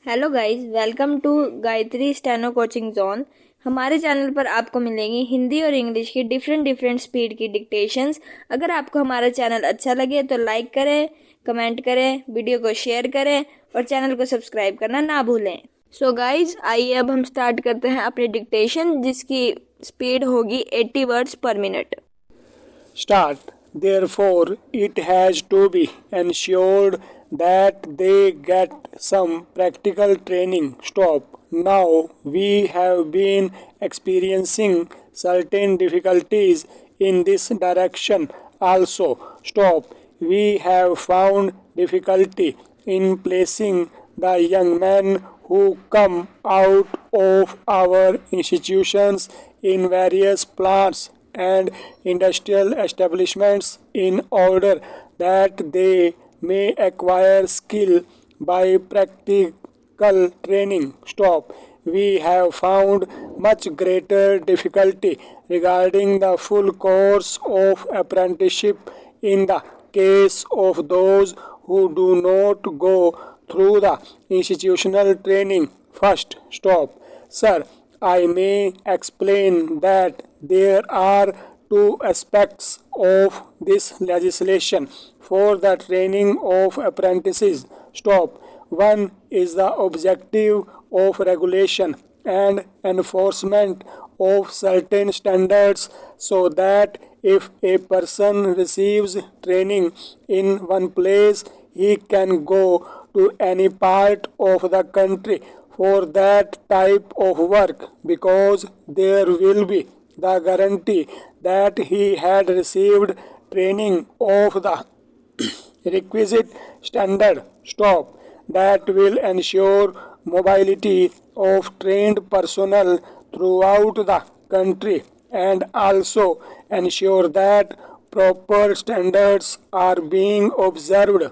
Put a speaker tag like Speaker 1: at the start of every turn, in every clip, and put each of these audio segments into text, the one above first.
Speaker 1: Hello guys, welcome to Gayatri steno coaching zone. हमारे channel पर आपको मिलेंगी हिंदी और इंग्लिश की डिफरेंट स्पीड की डिक्टेशंस। अगर आपको हमारा चैनल अच्छा लगे तो लाइक करें, कमेंट करें, वीडियो को शेयर करें और चैनल को सब्सक्राइब करना ना भूलें। सो गाइस, आइए अब हम स्टार्ट करते हैं अपनी डिक्टेशन, जिसकी स्पीड होगी 80 वर्ड्स पर minute.
Speaker 2: Start. Therefore, it has to be ensured that they get some practical training. Stop. Now, we have been experiencing certain difficulties in this direction also. Stop. We have found difficulty in placing the young men who come out of our institutions in various plants and industrial establishments in order that they may acquire skill by practical training. Stop. We have found much greater difficulty regarding the full course of apprenticeship in the case of those who do not go through the institutional training first. Stop. Sir, I may explain that there are two aspects of this legislation for the training of apprentices. Stop. One is the objective of regulation and enforcement of certain standards so that if a person receives training in one place, he can go to any part of the country for that type of work because there will be the guarantee that he had received training of the requisite standard. Stop. That will ensure mobility of trained personnel throughout the country and also ensure that proper standards are being observed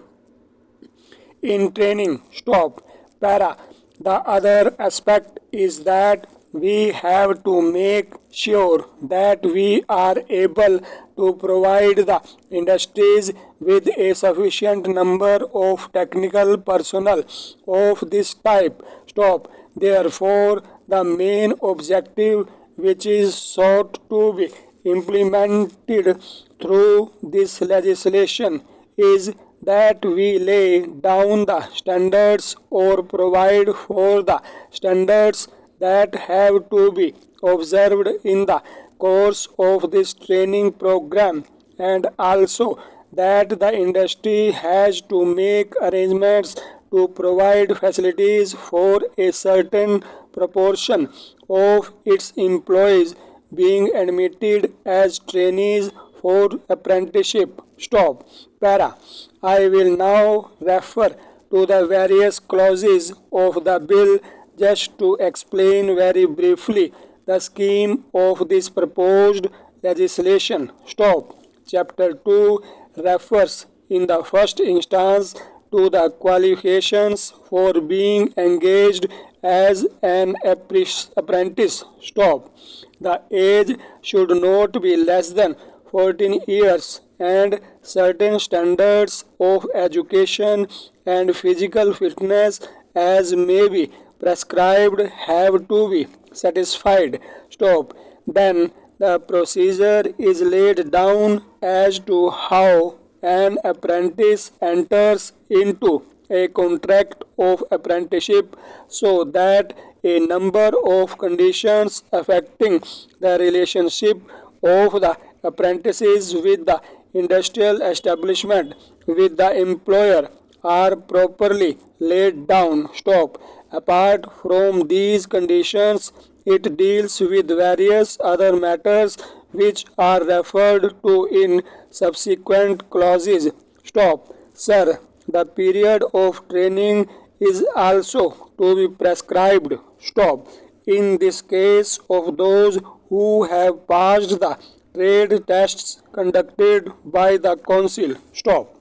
Speaker 2: in training. Stop. Para. The other aspect is that we have to make sure that we are able to provide the industries with a sufficient number of technical personnel of this type. Stop. Therefore, the main objective which is sought to be implemented through this legislation is that we lay down the standards or provide for the standards that have to be observed in the course of this training program, and also that the industry has to make arrangements to provide facilities for a certain proportion of its employees being admitted as trainees for apprenticeship. Stop. Para. I will now refer to the various clauses of the bill just to explain very briefly the scheme of this proposed legislation. Stop. Chapter 2 refers in the first instance to the qualifications for being engaged as an apprentice. Stop. The age should not be less than 14 years and certain standards of education and physical fitness as may be prescribed have to be satisfied. Stop. Then the procedure is laid down as to how an apprentice enters into a contract of apprenticeship so that a number of conditions affecting the relationship of the apprentices with the industrial establishment with the employer are properly laid down. Stop. Apart from these conditions, it deals with various other matters which are referred to in subsequent clauses. Stop. Sir, the period of training is also to be prescribed. Stop. In this case of those who have passed the trade tests conducted by the council. Stop.